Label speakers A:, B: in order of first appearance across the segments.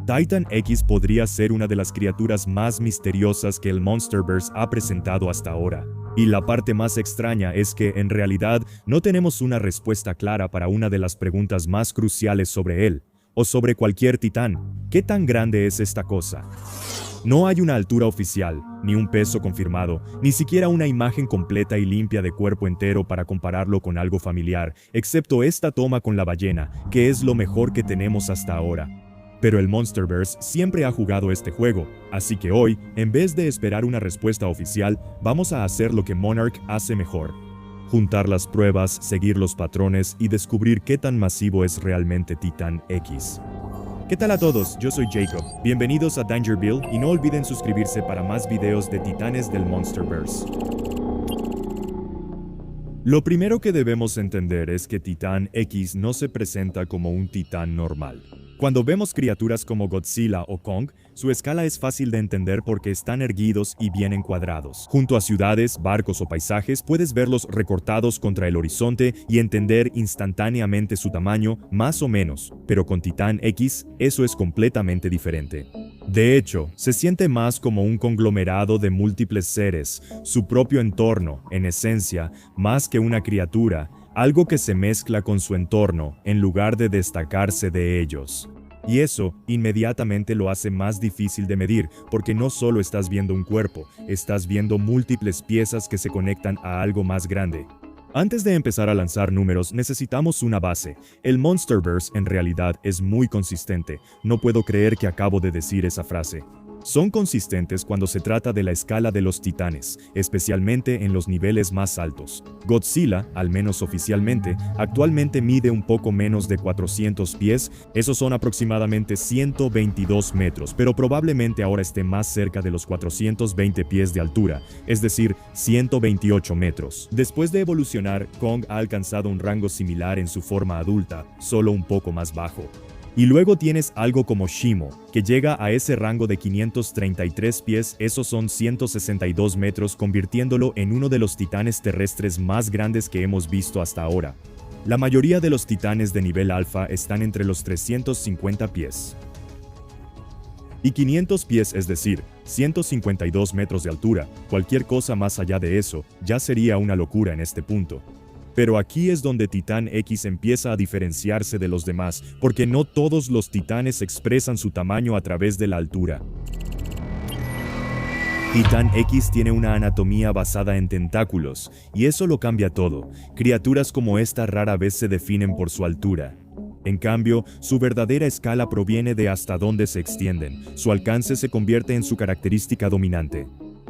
A: Titan X podría ser una de las criaturas más misteriosas que el Monsterverse ha presentado hasta ahora. Y la parte más extraña es que, en realidad, no tenemos una respuesta clara para una de las preguntas más cruciales sobre él, o sobre cualquier titán. ¿Qué tan grande es esta cosa? No hay una altura oficial, ni un peso confirmado, ni siquiera una imagen completa y limpia de cuerpo entero para compararlo con algo familiar, excepto esta toma con la ballena, que es lo mejor que tenemos hasta ahora. Pero el Monsterverse siempre ha jugado este juego, así que hoy, en vez de esperar una respuesta oficial, vamos a hacer lo que Monarch hace mejor. Juntar las pruebas, seguir los patrones y descubrir qué tan masivo es realmente Titan X. ¿Qué tal a todos? Yo soy Jacob. Bienvenidos a Dangerville y no olviden suscribirse para más videos de titanes del Monsterverse. Lo primero que debemos entender es que Titan X no se presenta como un titán normal. Cuando vemos criaturas como Godzilla o Kong, su escala es fácil de entender porque están erguidos y bien encuadrados. Junto a ciudades, barcos o paisajes, puedes verlos recortados contra el horizonte y entender instantáneamente su tamaño, más o menos, pero con Titan X, eso es completamente diferente. De hecho, se siente más como un conglomerado de múltiples seres, su propio entorno, en esencia, más que una criatura, algo que se mezcla con su entorno en lugar de destacarse de ellos. Y eso inmediatamente lo hace más difícil de medir, porque no solo estás viendo un cuerpo, estás viendo múltiples piezas que se conectan a algo más grande. Antes de empezar a lanzar números, necesitamos una base. El Monsterverse en realidad es muy consistente. No puedo creer que acabo de decir esa frase. Son consistentes cuando se trata de la escala de los titanes, especialmente en los niveles más altos. Godzilla, al menos oficialmente, actualmente mide un poco menos de 400 pies, esos son aproximadamente 122 metros, pero probablemente ahora esté más cerca de los 420 pies de altura, es decir, 128 metros. Después de evolucionar, Kong ha alcanzado un rango similar en su forma adulta, solo un poco más bajo. Y luego tienes algo como Shimo, que llega a ese rango de 533 pies, esos son 162 metros, convirtiéndolo en uno de los titanes terrestres más grandes que hemos visto hasta ahora. La mayoría de los titanes de nivel alfa están entre los 350 pies y 500 pies, es decir, 152 metros de altura. Cualquier cosa más allá de eso ya sería una locura en este punto. Pero aquí es donde Titan X empieza a diferenciarse de los demás, porque no todos los titanes expresan su tamaño a través de la altura. Titan X tiene una anatomía basada en tentáculos, y eso lo cambia todo. Criaturas como esta rara vez se definen por su altura. En cambio, su verdadera escala proviene de hasta dónde se extienden. Su alcance se convierte en su característica dominante.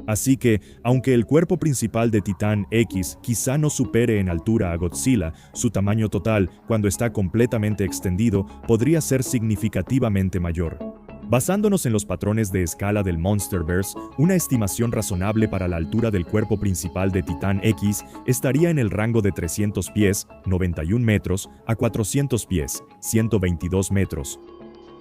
A: Así que, aunque el cuerpo principal de Titan X quizá no supere en altura a Godzilla, su tamaño total, cuando está completamente extendido, podría ser significativamente mayor. Basándonos en los patrones de escala del Monsterverse, una estimación razonable para la altura del cuerpo principal de Titan X estaría en el rango de 300 pies, 91 metros, a 400 pies, 122 metros,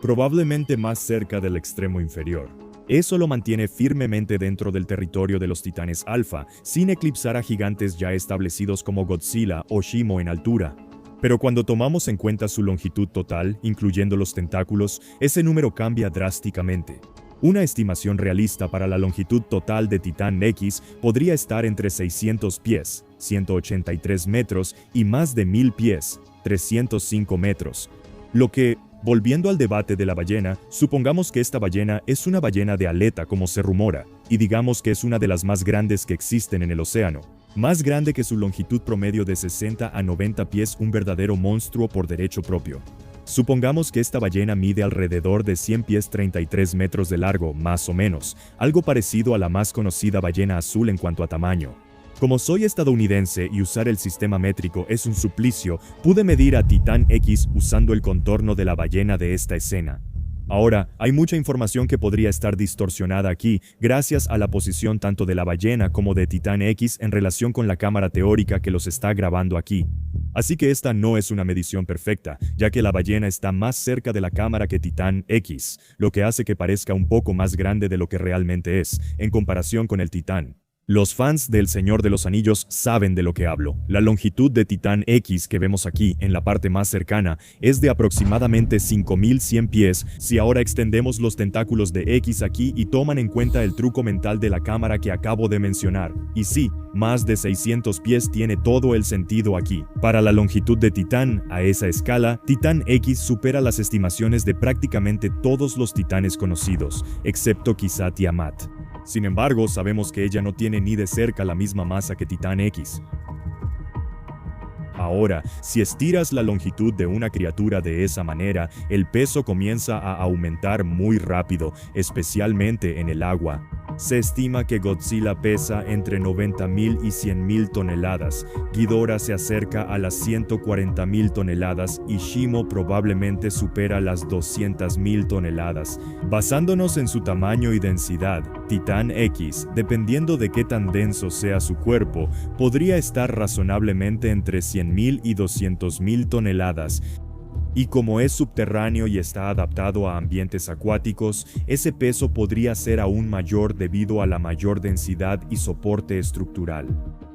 A: probablemente más cerca del extremo inferior. Eso lo mantiene firmemente dentro del territorio de los titanes alfa, sin eclipsar a gigantes ya establecidos como Godzilla o Shimo en altura. Pero cuando tomamos en cuenta su longitud total, incluyendo los tentáculos, ese número cambia drásticamente. Una estimación realista para la longitud total de Titan X podría estar entre 600 pies, 183 metros, y más de 1000 pies, 305 metros. Lo que, volviendo al debate de la ballena, supongamos que esta ballena es una ballena de aleta como se rumora, y digamos que es una de las más grandes que existen en el océano. Más grande que su longitud promedio de 60 a 90 pies, un verdadero monstruo por derecho propio. Supongamos que esta ballena mide alrededor de 100 pies 33 metros de largo, más o menos, algo parecido a la más conocida ballena azul en cuanto a tamaño. Como soy estadounidense y usar el sistema métrico es un suplicio, pude medir a Titan X usando el contorno de la ballena de esta escena. Ahora, hay mucha información que podría estar distorsionada aquí, gracias a la posición tanto de la ballena como de Titan X en relación con la cámara teórica que los está grabando aquí. Así que esta no es una medición perfecta, ya que la ballena está más cerca de la cámara que Titan X, lo que hace que parezca un poco más grande de lo que realmente es, en comparación con el titán. Los fans del Señor de los Anillos saben de lo que hablo. La longitud de Titán X que vemos aquí, en la parte más cercana, es de aproximadamente 5100 pies si ahora extendemos los tentáculos de X aquí y toman en cuenta el truco mental de la cámara que acabo de mencionar. Y sí, más de 600 pies tiene todo el sentido aquí. Para la longitud de Titán, a esa escala, Titán X supera las estimaciones de prácticamente todos los titanes conocidos, excepto quizá Tiamat. Sin embargo, sabemos que ella no tiene ni de cerca la misma masa que Titán X. Ahora, si estiras la longitud de una criatura de esa manera, el peso comienza a aumentar muy rápido, especialmente en el agua. Se estima que Godzilla pesa entre 90.000 y 100.000 toneladas, Ghidorah se acerca a las 140.000 toneladas y Shimo probablemente supera las 200.000 toneladas. Basándonos en su tamaño y densidad, Titán X, dependiendo de qué tan denso sea su cuerpo, podría estar razonablemente entre 100.000 y 200.000 toneladas. Y como es subterráneo y está adaptado a ambientes acuáticos, ese peso podría ser aún mayor debido a la mayor densidad y soporte estructural.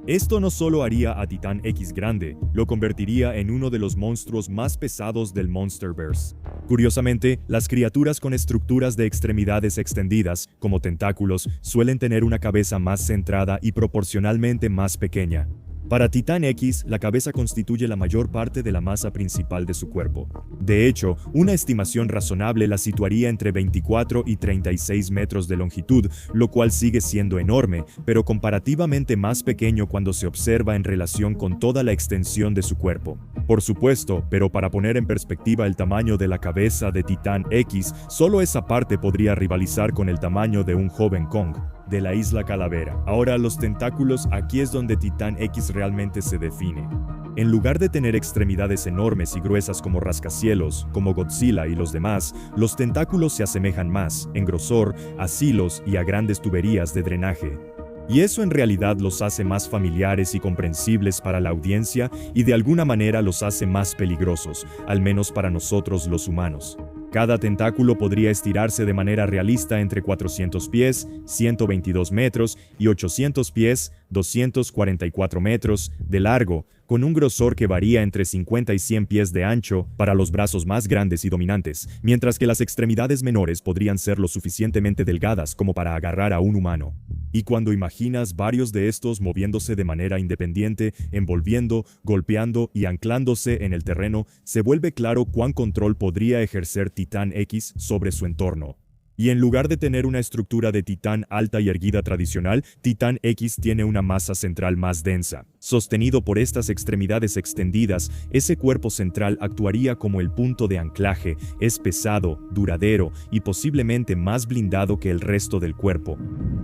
A: Esto no solo haría a Titán X grande, lo convertiría en uno de los monstruos más pesados del Monsterverse. Curiosamente, las criaturas con estructuras de extremidades extendidas, como tentáculos, suelen tener una cabeza más centrada y proporcionalmente más pequeña. Para Titán X, la cabeza constituye la mayor parte de la masa principal de su cuerpo. De hecho, una estimación razonable la situaría entre 24 y 36 metros de longitud, lo cual sigue siendo enorme, pero comparativamente más pequeño cuando se observa en relación con toda la extensión de su cuerpo. Por supuesto, pero para poner en perspectiva el tamaño de la cabeza de Titán X, solo esa parte podría rivalizar con el tamaño de un joven Kong de la Isla Calavera. Ahora, los tentáculos, aquí es donde Titán X realmente se define. En lugar de tener extremidades enormes y gruesas como rascacielos, como Godzilla y los demás, los tentáculos se asemejan más, en grosor, a silos y a grandes tuberías de drenaje. Y eso en realidad los hace más familiares y comprensibles para la audiencia y de alguna manera los hace más peligrosos, al menos para nosotros los humanos. Cada tentáculo podría estirarse de manera realista entre 400 pies, 122 metros, y 800 pies, 244 metros, de largo, con un grosor que varía entre 50 y 100 pies de ancho para los brazos más grandes y dominantes, mientras que las extremidades menores podrían ser lo suficientemente delgadas como para agarrar a un humano. Y cuando imaginas varios de estos moviéndose de manera independiente, envolviendo, golpeando y anclándose en el terreno, se vuelve claro cuán control podría ejercer Titán X sobre su entorno. Y en lugar de tener una estructura de titán alta y erguida tradicional, Titán X tiene una masa central más densa. Sostenido por estas extremidades extendidas, ese cuerpo central actuaría como el punto de anclaje, es pesado, duradero y posiblemente más blindado que el resto del cuerpo.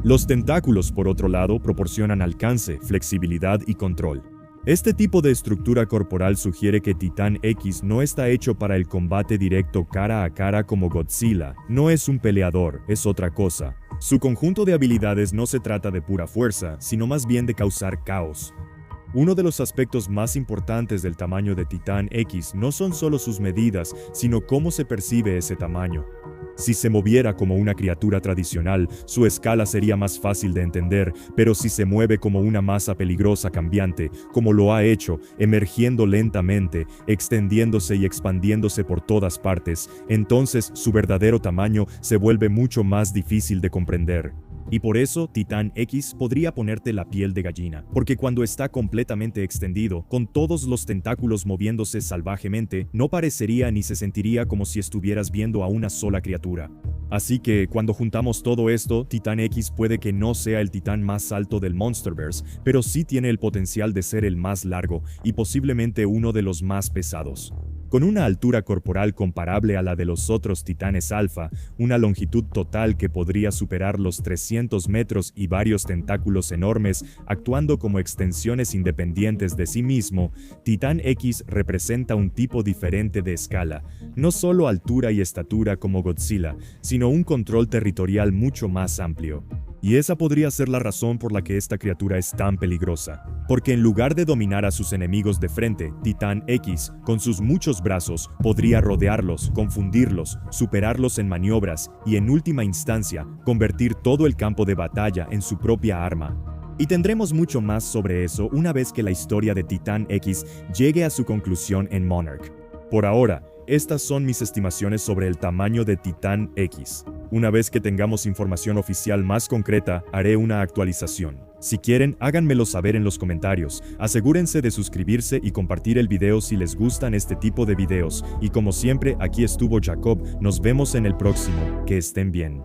A: Los tentáculos, por otro lado, proporcionan alcance, flexibilidad y control. Este tipo de estructura corporal sugiere que Titán X no está hecho para el combate directo cara a cara como Godzilla. No es un peleador, es otra cosa. Su conjunto de habilidades no se trata de pura fuerza, sino más bien de causar caos. Uno de los aspectos más importantes del tamaño de Titán X no son solo sus medidas, sino cómo se percibe ese tamaño. Si se moviera como una criatura tradicional, su escala sería más fácil de entender, pero si se mueve como una masa peligrosa cambiante, como lo ha hecho, emergiendo lentamente, extendiéndose y expandiéndose por todas partes, entonces su verdadero tamaño se vuelve mucho más difícil de comprender. Y por eso Titán X podría ponerte la piel de gallina, porque cuando está completamente extendido, con todos los tentáculos moviéndose salvajemente, no parecería ni se sentiría como si estuvieras viendo a una sola criatura. Así que, cuando juntamos todo esto, Titán X puede que no sea el titán más alto del Monsterverse, pero sí tiene el potencial de ser el más largo y posiblemente uno de los más pesados. Con una altura corporal comparable a la de los otros titanes alfa, una longitud total que podría superar los 300 metros y varios tentáculos enormes actuando como extensiones independientes de sí mismo, Titán X representa un tipo diferente de escala, no solo altura y estatura como Godzilla, sino un control territorial mucho más amplio. Y esa podría ser la razón por la que esta criatura es tan peligrosa. Porque en lugar de dominar a sus enemigos de frente, Titán X, con sus muchos brazos, podría rodearlos, confundirlos, superarlos en maniobras y en última instancia, convertir todo el campo de batalla en su propia arma. Y tendremos mucho más sobre eso una vez que la historia de Titán X llegue a su conclusión en Monarch. Por ahora, estas son mis estimaciones sobre el tamaño de Titán X. Una vez que tengamos información oficial más concreta, haré una actualización. Si quieren, háganmelo saber en los comentarios. Asegúrense de suscribirse y compartir el video si les gustan este tipo de videos. Y como siempre, aquí estuvo Jacob. Nos vemos en el próximo. Que estén bien.